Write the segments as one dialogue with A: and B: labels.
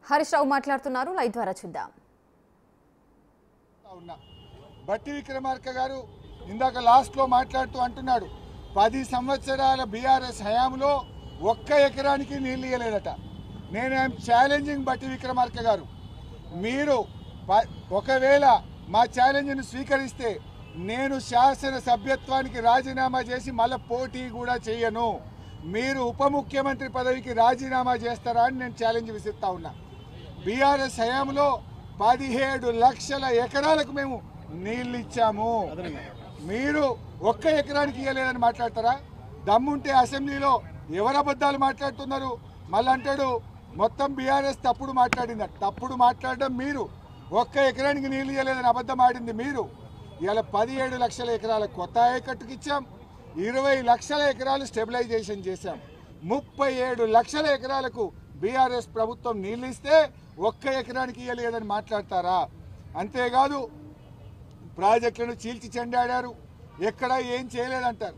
A: హరీష్ రావు మాట్లాడుతున్నారు. లైవ్ ద్వారా చూద్దాం.
B: బట్టి విక్రమార్క గారు ఇందాక లాస్ట్ లో మాట్లాడుతూ అంటున్నాడు 10 సంవత్సరాల బీఆర్ఎస్ హయాంలో ఒక్క ఎకరానికి నీళ్లు ఇయ్యలేదట. నేను ఛాలెంజింగ్ బట్టి విక్రమార్క గారు, మీరు ఒకవేళ మా ఛాలెంజ్ను స్వీకరిస్తే నేను శాసన సభ్యత్వానికి రాజీనామా చేసి మళ్ళీ పోటీ కూడా చేయను. మీరు ఉప ముఖ్యమంత్రి పదవికి రాజీనామా చేస్తారా అని నేను ఛాలెంజ్ విసిస్తా ఉన్నా. బీఆర్ఎస్ హయాంలో 17 లక్షల ఎకరాలకు మేము నీళ్ళు ఇచ్చాము. మీరు ఒక్క ఎకరానికి ఇవ్వలేదని మాట్లాడతారా? దమ్ముంటే అసెంబ్లీలో ఎవరు అబద్ధాలు మాట్లాడుతున్నారు? మళ్ళీ అంటాడు మొత్తం బీఆర్ఎస్ తప్పుడు మాట్లాడింది. తప్పుడు మాట్లాడడం మీరు. ఒక్క ఎకరానికి నీళ్ళు ఇవ్వలేదని అబద్ధం ఆడింది మీరు. ఇలా 17 లక్షల ఎకరాల కొత్త ఆయకట్టుకు ఇచ్చాం, 20 లక్షల ఎకరాలు స్టెబిలైజేషన్ చేశాం, 37 లక్షల ఎకరాలకు బీఆర్ఎస్ ప్రభుత్వం నీళ్ళు ఇస్తే ఒక్క ఎకరానికి ఇవ్వలేదని మాట్లాడతారా? అంతేకాదు ప్రాజెక్టులను చీల్చి చెండాడారు, ఎక్కడ ఏం చేయలేదంటారు.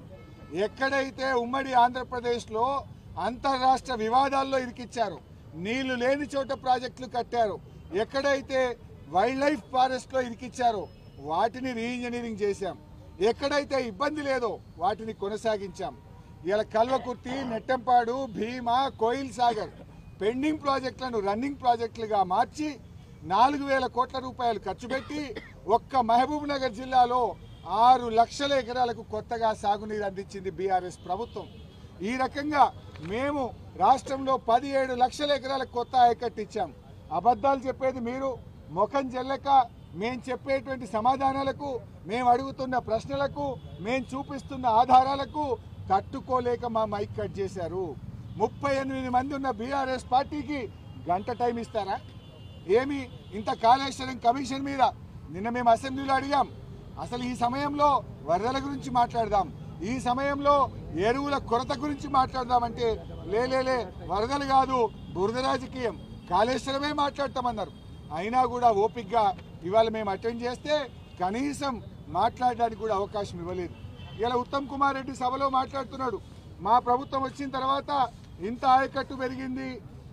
B: ఎక్కడైతే ఉమ్మడి ఆంధ్రప్రదేశ్లో అంతర్రాష్ట్ర వివాదాల్లో ఇరికిచ్చారు, నీళ్లు లేని చోట ప్రాజెక్టులు కట్టారు, ఎక్కడైతే వైల్డ్ లైఫ్ ఫారెస్ట్లో ఇరికిచ్చారో వాటిని రీఇంజనీరింగ్ చేశాం, ఎక్కడైతే ఇబ్బంది లేదో వాటిని కొనసాగించాం. ఇలా కల్వకుర్తి, నెట్టంపాడు, భీమా, కోయిల్ సాగర్ పెండింగ్ ప్రాజెక్టులను రన్నింగ్ ప్రాజెక్టులుగా మార్చి 4,000 కోట్ల రూపాయలు ఖర్చు పెట్టి ఒక్క మహబూబ్ నగర్ జిల్లాలో 6 లక్షల ఎకరాలకు కొత్తగా సాగునీరు అందించింది బీఆర్ఎస్ ప్రభుత్వం. ఈ రకంగా మేము రాష్ట్రంలో 17 లక్షల ఎకరాలకు కొత్త ఆయకట్టు ఇచ్చాం. అబద్ధాలు చెప్పేది మీరు. ముఖం చెల్లక మేము చెప్పేటువంటి సమాధానాలకు, మేము అడుగుతున్న ప్రశ్నలకు, మేము చూపిస్తున్న ఆధారాలకు తట్టుకోలేక మా మైక్ కట్ చేశారు. 38 మంది ఉన్న బీఆర్ఎస్ పార్టీకి గంట టైం ఇస్తారా? ఏమి ఇంత కాళేశ్వరం కమిషన్ మీద నిన్న మేము అసెంబ్లీలో అడిగాం. అసలు ఈ సమయంలో వరదల గురించి మాట్లాడదాం, ఈ సమయంలో ఎరువుల కొరత గురించి మాట్లాడదామంటే లేలే వరదలు కాదు, బురద రాజకీయం, కాళేశ్వరమే మాట్లాడతామన్నారు. అయినా కూడా ఓపికగా ఇవాళ మేము అటెండ్ చేస్తే కనీసం మాట్లాడడానికి కూడా అవకాశం ఇవ్వలేదు. ఇలా ఉత్తమ్ కుమార్ రెడ్డి సభలో మాట్లాడుతున్నాడు, మా ప్రభుత్వం వచ్చిన తర్వాత ఇంత ఆయకట్టు పెరిగింది,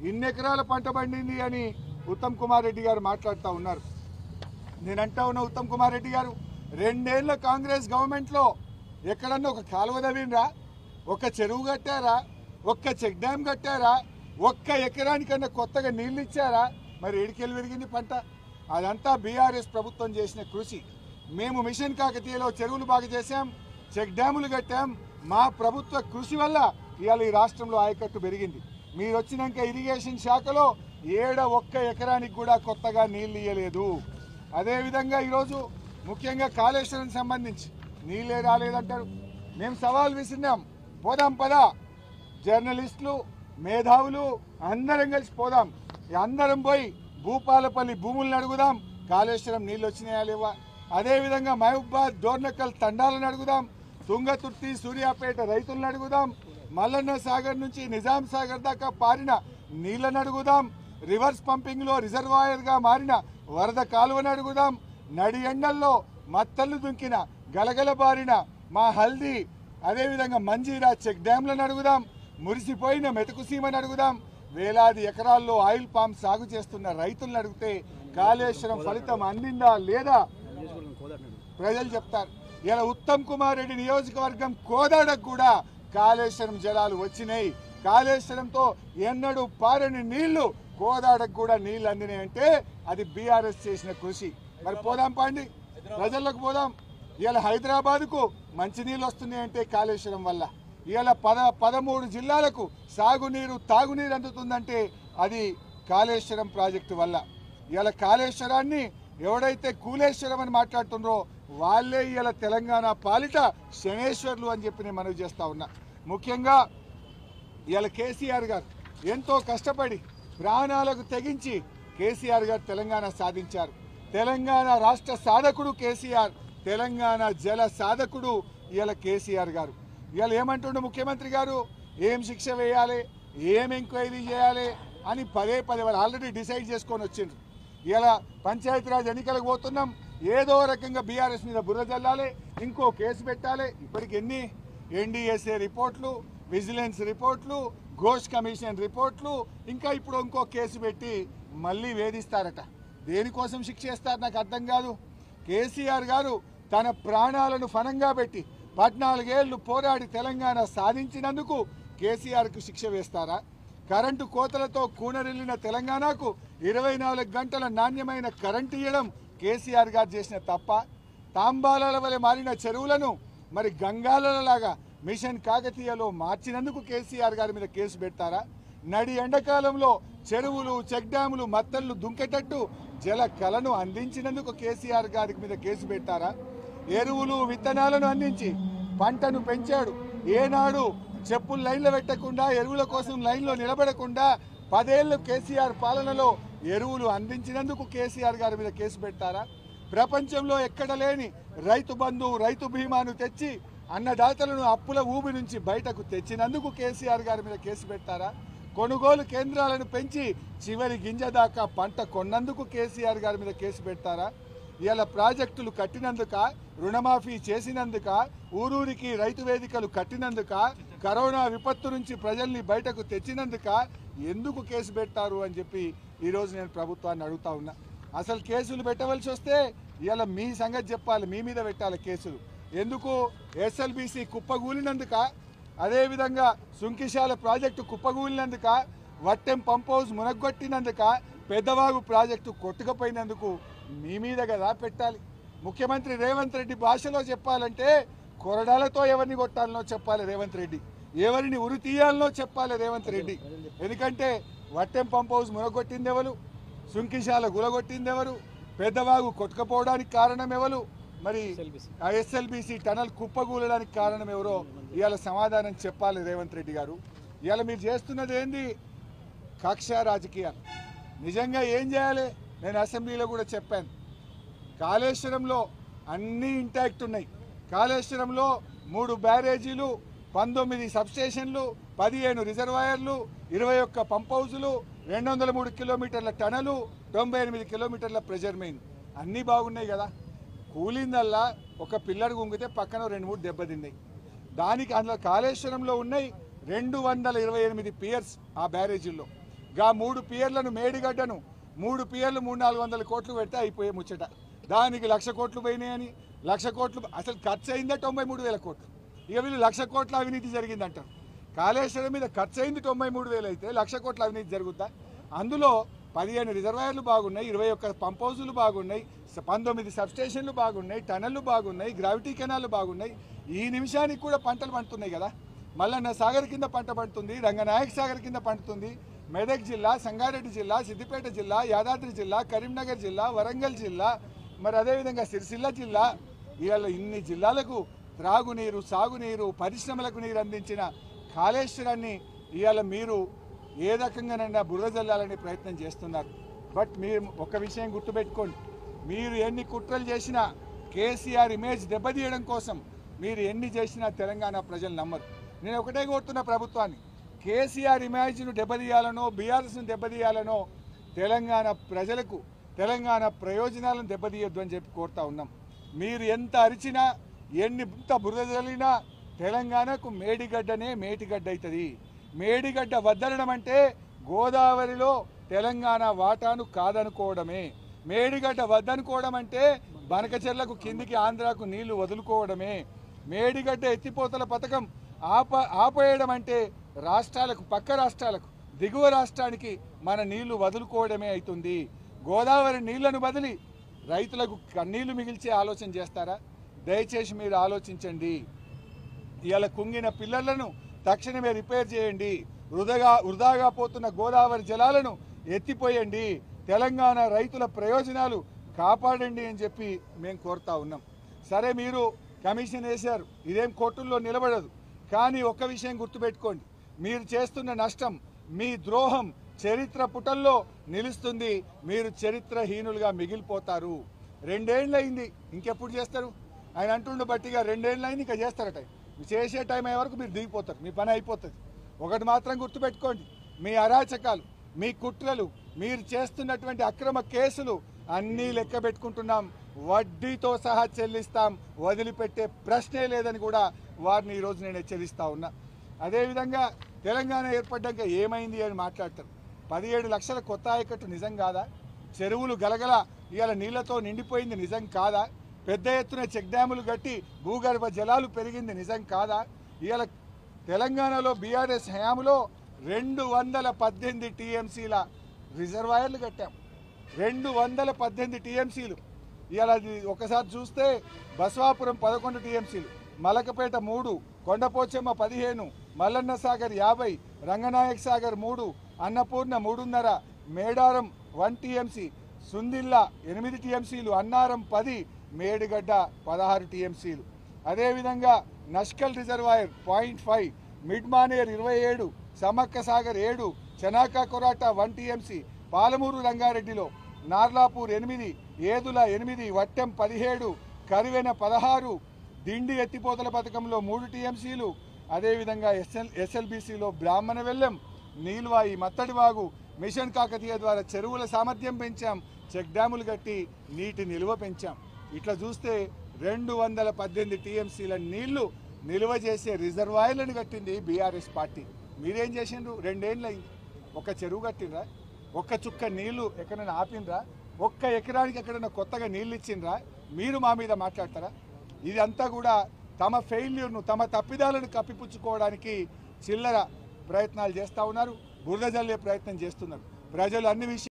B: ఇన్ని ఎకరాల పంట పండింది అని ఉత్తమ్ కుమార్ రెడ్డి గారు మాట్లాడుతూ ఉన్నారు. నేను అంటా ఉన్నా, ఉత్తమ్ కుమార్ రెడ్డి గారు 2 ఏళ్ల కాంగ్రెస్ గవర్నమెంట్లో ఎక్కడన్నా ఒక కాలువ తవ్వినరా, ఒక చెరువు కట్టారా, ఒక్క చెక్ డ్యామ్ కట్టారా, ఒక్క ఎకరానికన్నా కొత్తగా నీళ్ళు ఇచ్చారా? మరి ఏడికెళ్ళి పెరిగింది పంట? అదంతా బీఆర్ఎస్ ప్రభుత్వం చేసిన కృషి. మేము మిషన్ కాకతీయలో చెరువులు బాగా చేశాం, చెక్ డ్యాములు కట్టాం. మా ప్రభుత్వ కృషి వల్ల ఇవాళ ఈ రాష్ట్రంలో ఆయకట్టు పెరిగింది. మీరు వచ్చినాక ఇరిగేషన్ శాఖలో ఒక్క ఎకరానికి కూడా కొత్తగా నీళ్ళు ఇయ్యలేదు. అదేవిధంగా ఈరోజు ముఖ్యంగా కాళేశ్వరం సంబంధించి నీళ్ళే రాలేదంటారు. మేము సవాల్ విసిరినాం, పోదాం పదా, జర్నలిస్టులు, మేధావులు అందరం కలిసి పోదాం, అందరం పోయి భూపాలపల్లి భూములను అడుగుదాం, కాళేశ్వరం నీళ్ళు వచ్చినాయా లేవా. అదేవిధంగా మహబూబాద్, డోర్నకల్ తండాలను అడుగుదాం, తుంగతుర్తి, సూర్యాపేట రైతులను అడుగుదాం, మల్లన్న సాగర్ నుంచి నిజాం సాగర్ దాకా పారిన నీళ్లను అడుగుదాం, రివర్స్ పంపింగ్లో రిజర్వాయర్గా మారిన వరద కాలువను అడుగుదాం, నడి ఎండల్లో మత్తళ్ళు దుంకిన గలగల బారిన మా హల్దీ, అదేవిధంగా మంజీరా చెక్ డ్యాంలను అడుగుదాం, మురిసిపోయిన మెతుకుసీమను అడుగుదాం, వేలాది ఎకరాల్లో ఆయిల్ పామ్ సాగు చేస్తున్న రైతులను అడిగితే కాళేశ్వరం ఫలితం అందిందా లేదా ప్రజలు చెప్తారు. ఇలా ఉత్తమ్ కుమార్ రెడ్డి నియోజకవర్గం కోదాడకు కూడా కాళేశ్వరం జలాలు వచ్చినాయి. కాళేశ్వరంతో ఎన్నడూ పారని నీళ్లు కోదాడకు కూడా నీళ్లు అందినాయంటే అది బీఆర్ఎస్ చేసిన కృషి. మరి పోదాం పాండి, ప్రజలకు పోదాం. ఇలా హైదరాబాద్కు మంచినీళ్ళు వస్తున్నాయంటే కాళేశ్వరం వల్ల. ఇలా 13 జిల్లాలకు సాగునీరు, తాగునీరు అందుతుందంటే అది కాళేశ్వరం ప్రాజెక్టు వల్ల. ఇలా కాళేశ్వరాన్ని ఎవడైతే కూలేశ్వరం అని మాట్లాడుతున్నారో వాళ్ళే ఇలా తెలంగాణ పాలిట శనేశ్వర్లు అని చెప్పి నేను మనవి చేస్తా ఉన్నా. ముఖ్యంగా ఇలా కేసీఆర్ గారు ఎంతో కష్టపడి ప్రాణాలకు తెగించి కేసీఆర్ గారు తెలంగాణ సాధించారు. తెలంగాణ రాష్ట్ర సాధకుడు కేసీఆర్, తెలంగాణ జల సాధకుడు ఇలా కేసీఆర్ గారు. ఇవాళ ఏమంటుండే ముఖ్యమంత్రి గారు, ఏం శిక్ష వేయాలి, ఏం ఎంక్వైరీ చేయాలి అని పదే వాళ్ళు ఆల్రెడీ డిసైడ్ చేసుకొని వచ్చిండ్రు. ఇలా పంచాయతీరాజ్ ఎన్నికలకు పోతున్నాం, ఏదో రకంగా బీఆర్ఎస్ మీద బుర్ర జల్లాలి, ఇంకో కేసు పెట్టాలి. ఇప్పటికి ఎన్ని ఎన్డీఎస్ఏ రిపోర్ట్లు, విజిలెన్స్ రిపోర్ట్లు, ఘోష్ కమిషన్ రిపోర్ట్లు, ఇంకా ఇప్పుడు ఇంకో కేసు పెట్టి మళ్ళీ వేధిస్తారట. దేనికోసం శిక్ష చేస్తారు నాకు అర్థం కాదు. కేసీఆర్ గారు తన ప్రాణాలను ఫనంగా పెట్టి 14 ఏళ్లు పోరాడి తెలంగాణ సాధించినందుకు కేసీఆర్కు శిక్ష వేస్తారా? కరెంటు కోతలతో కూనరిల్లిన తెలంగాణకు 24 గంటల నాణ్యమైన కరెంటు ఇవ్వడం కేసీఆర్ గారు చేసిన తప్ప? తాంబాల వలె మారిన చెరువులను మరి గంగాలలాగా మిషన్ కాకతీయలో మార్చినందుకు కేసీఆర్ గారి మీద కేసు పెడతారా? నడి ఎండాకాలంలో చెరువులు చెక్ డ్యాములు మత్తళ్ళు దుంకేటట్టు జల కళను అందించినందుకు కేసీఆర్ గారి మీద కేసు పెట్టారా? ఎరువులు విత్తనాలను అందించి పంటను పెంచాడు. ఏనాడు చెప్పులు లైన్లో పెట్టకుండా ఎరువుల కోసం లైన్లో నిలబడకుండా 10 ఏళ్ళు కేసీఆర్ పాలనలో ఎరువులు అందించినందుకు కేసీఆర్ గారి మీద కేసు పెట్టారా? ప్రపంచంలో ఎక్కడ లేని రైతు బంధు రైతు బీమాను తెచ్చి అన్నదాతలను అప్పుల ఊబి నుంచి బయటకు తెచ్చినందుకు కేసీఆర్ గారి మీద కేసు పెట్టారా? కొనుగోలు కేంద్రాలను పెంచి చివరి గింజ దాకా పంట కొన్నందుకు కేసీఆర్ గారి మీద కేసు పెడతారా? ఇలా ప్రాజెక్టులు కట్టినందుక, రుణమాఫీ చేసినందుక, ఊరూరికి రైతు వేదికలు కట్టినందుక, కరోనా విపత్తు నుంచి ప్రజల్ని బయటకు తెచ్చినందుక ఎందుకు కేసు పెట్టారు అని చెప్పి ఈరోజు నేను ప్రభుత్వాన్ని అడుగుతా ఉన్నా. అసలు కేసులు పెట్టవలసి వస్తే ఇలా మీ సంగతి చెప్పాలి, మీ మీద పెట్టాలి కేసులు. ఎందుకు? ఎస్ఎల్బీసీ కుప్పగూలినందుక, అదేవిధంగా సుంకిశాల ప్రాజెక్టు కుప్పగూలినందుక, వట్టెం పంప్ హౌస్ మునగొట్టినందుక, పెద్దవాగు ప్రాజెక్టు కొట్టుకుపోయినందుకు మీ మీద కదా పెట్టాలి. ముఖ్యమంత్రి రేవంత్ రెడ్డి భాషలో చెప్పాలంటే కొరడాలతో ఎవరిని కొట్టాలనో చెప్పాలి రేవంత్ రెడ్డి, ఎవరిని ఉరి తీయాలనో చెప్పాలి రేవంత్ రెడ్డి. ఎందుకంటే వట్టెం పంప్ హౌస్ మునగొట్టింది ఎవరు, సుంకిశాల గులగొట్టింది ఎవరు, పెద్దవాగు కొట్టుకపోవడానికి కారణం ఎవరు, మరి ఆ ఎస్ఎల్బీసీ టనల్ కుప్పగూలడానికి కారణం ఎవరో ఇవాళ సమాధానం చెప్పాలి రేవంత్ రెడ్డి గారు. ఇవాళ మీరు చేస్తున్నది ఏంది? కక్ష రాజకీయాలు. నిజంగా ఏం చేయాలి? నేను అసెంబ్లీలో కూడా చెప్పాను. కాళేశ్వరంలో అన్నీ ఇంటాక్ట్ ఉన్నాయి. కాళేశ్వరంలో 3 బ్యారేజీలు, 19 సబ్స్టేషన్లు, 15 రిజర్వాయర్లు, 21 పంప్ హౌజులు, 203 కిలోమీటర్ల టనలు, 98 కిలోమీటర్ల ప్రెజర్ మెయిన్, అన్నీ బాగున్నాయి కదా. కూలిందల్లా ఒక పిల్లర్ గుంగితే పక్కన 2-3 దెబ్బతిన్నాయి. దానికి అందులో కాళేశ్వరంలో ఉన్నాయి 228 పియర్స్ ఆ బ్యారేజీల్లో. గా 3 పియర్లను మేడిగడ్డను 3 పియర్లు 300-400 కోట్లు పెడితే అయిపోయే ముచ్చట. దానికి 1,00,000 కోట్లు పోయినాయని, 1,00,000 కోట్లు అసలు ఖర్చు అయిందా 93,000 కోట్లు. ఇక వీళ్ళు 1,00,000 కోట్ల అవినీతి జరిగిందంటారు. కాళేశ్వరం మీద ఖర్చు అయింది 93,000 అయితే 1,00,000 కోట్ల అవినీతి జరుగుద్దా? అందులో 15 రిజర్వాయర్లు బాగున్నాయి, 21 పంప్ హౌజులు బాగున్నాయి, 19 సబ్స్టేషన్లు బాగున్నాయి, టనళ్లు బాగున్నాయి, గ్రావిటీ కెనాలు బాగున్నాయి. ఈ నిమిషానికి కూడా పంటలు పండుతున్నాయి కదా. మల్లన్న సాగర్ కింద పంట పండుతుంది, రంగనాయక్ సాగర్ కింద పండుతుంది. మెదక్ జిల్లా, సంగారెడ్డి జిల్లా, సిద్దిపేట జిల్లా, యాదాద్రి జిల్లా, కరీంనగర్ జిల్లా, వరంగల్ జిల్లా, మరి అదేవిధంగా సిరిసిల్ల జిల్లా, ఇవాళ ఇన్ని జిల్లాలకు త్రాగునీరు, సాగునీరు, పరిశ్రమలకు నీరు అందించిన కాళేశ్వరాన్ని ఇవాళ మీరు ఏ రకంగానైనా బురద జల్లాలనే ప్రయత్నం చేస్తున్నారు. బట్ మీరు ఒక విషయం గుర్తుపెట్టుకోండి, మీరు ఎన్ని కుట్రలు చేసినా కేసీఆర్ ఇమేజ్ దెబ్బతీయడం కోసం మీరు ఎన్ని చేసినా తెలంగాణ ప్రజలు నమ్మరు. నేను ఒకటే కోరుతున్న ప్రభుత్వాన్ని, కేసీఆర్ ఇమేజ్ను దెబ్బతీయాలనో బీఆర్ఎస్ను దెబ్బతీయాలనో తెలంగాణ ప్రజలకు తెలంగాణ ప్రయోజనాలను దెబ్బతీయొద్దు అని చెప్పి కోరుతా ఉన్నాం. మీరు ఎంత అరిచినా ఎంత బురద జల్లినా తెలంగాణకు మేడిగడ్డనే మేటిగడ్డ అవుతుంది. మేడిగడ్డ వద్దనడం అంటే గోదావరిలో తెలంగాణ వాటాను కాదనుకోవడమే. మేడిగడ్డ వద్దనుకోవడం అంటే బనకచెర్లకు కిందికి ఆంధ్రాకు నీళ్లు వదులుకోవడమే. మేడిగడ్డ ఎత్తిపోతల పథకం ఆపేయడం అంటే రాష్ట్రాలకు, పక్క రాష్ట్రాలకు, దిగువ రాష్ట్రానికి మన నీళ్లు వదులుకోవడమే అవుతుంది. గోదావరి నీళ్లను బదిలి రైతులకు కన్నీళ్లు మిగిల్చే ఆలోచన చేస్తారా? దయచేసి మీరు ఆలోచించండి. ఇవాళ కుంగిన పిల్లలను తక్షణమే రిపేర్ చేయండి. వృధాగా పోతున్న గోదావరి జలాలను ఎత్తిపోయండి. తెలంగాణ రైతుల ప్రయోజనాలు కాపాడండి అని చెప్పి మేము కోరుతా ఉన్నాం. సరే, మీరు కమిషన్ వేశారు, ఇదేం కోర్టుల్లో నిలబడదు. కానీ ఒక్క విషయం గుర్తుపెట్టుకోండి, మీరు చేస్తున్న నష్టం, మీ ద్రోహం చరిత్ర పుటల్లో నిలుస్తుంది. మీరు చరిత్రహీనులుగా మిగిలిపోతారు. 2 ఏళ్ళు అయింది, ఇంకెప్పుడు చేస్తారు? ఆయన అంటుండే బట్టిగా 2 ఏళ్ళు అయింది, ఇంకా చేస్తారట. చేసే టైం అయ్యే వరకు మీరు దిగిపోతారు, మీ పని అయిపోతుంది. ఒకటి మాత్రం గుర్తుపెట్టుకోండి, మీ అరాచకాలు, మీ కుట్రలు, మీరు చేస్తున్నటువంటి అక్రమ కేసులు అన్నీ లెక్క పెట్టుకుంటున్నాం, వడ్డీతో సహా చెల్లిస్తాం, వదిలిపెట్టే ప్రశ్నే లేదని కూడా వారిని ఈరోజు నేను హెచ్చరిస్తా ఉన్నా. అదేవిధంగా తెలంగాణ ఏర్పడ్డాక ఏమైంది అని మాట్లాడతారు. 17 లక్షల కొత్త ఆయకట్టు నిజం కాదా? చెరువులు గలగల ఇవాళ నీళ్లతో నిండిపోయింది నిజం కాదా? పెద్ద ఎత్తున చెక్ డ్యాములు కట్టి భూగర్భ జలాలు పెరిగింది నిజం కాదా? ఇవాళ తెలంగాణలో బీఆర్ఎస్ హయాంలో 218 టీఎంసీల రిజర్వాయర్లు కట్టాం. 218 టీఎంసీలు. ఇవాళ ఒకసారి చూస్తే బస్వాపురం 11 టీఎంసీలు, మలకపేట 3, కొండపోచమ్మ 15, మల్లన్న సాగర్ 50, రంగనాయక్ సాగర్ 3, అన్నపూర్ణ 3.5, మేడారం 1 టీఎంసీ, సుందిల్లా 8 టీఎంసీలు, అన్నారం 10, మేడిగడ్డ 16 టీఎంసీలు. అదేవిధంగా నష్కల్ రిజర్వాయర్ 0.5, మిడ్మానేర్ 27, సమ్మక్క సాగర్ 7, చనాకా కొరాట 1 టీఎంసీ, పాలమూరు రంగారెడ్డిలో నార్లాపూర్ 8, ఏదుల 8, వట్టెం 17, కరివెన 16, దిండి ఎత్తిపోతల పథకంలో 3 టీఎంసీలు. అదేవిధంగా ఎస్ఎల్బీసీలో బ్రాహ్మణ వెల్లెం, నీల్వాయి, మత్తడివాగు, మిషన్ కాకతీయ ద్వారా చెరువుల సామర్థ్యం పెంచాం, చెక్ డ్యాములు కట్టి నీటి నిల్వ పెంచాం. ఇట్లా చూస్తే 218 టీఎంసీల నీళ్లు నిల్వ చేసే రిజర్వాయర్లను కట్టింది బీఆర్ఎస్ పార్టీ. మీరేం చేసిండ్రు? 2 ఏళ్ళు అయింది. ఒక్క చెరువు కట్టినరా? ఒక్క చుక్క నీళ్లు ఎక్కడైనా ఆపినరా? ఒక్క ఎకరానికి ఎక్కడైనా కొత్తగా నీళ్ళు ఇచ్చిండ్రా? మీరు మా మీద మాట్లాడతారా? ఇదంతా కూడా తమ ఫెయిల్యూర్ను, తమ తప్పిదాలను కప్పిపుచ్చుకోవడానికి చిల్లర ప్రయత్నాలు చేస్తూ ఉన్నారు, బురద జల్లే ప్రయత్నం చేస్తున్నారు. ప్రజలు అన్ని విషయాలు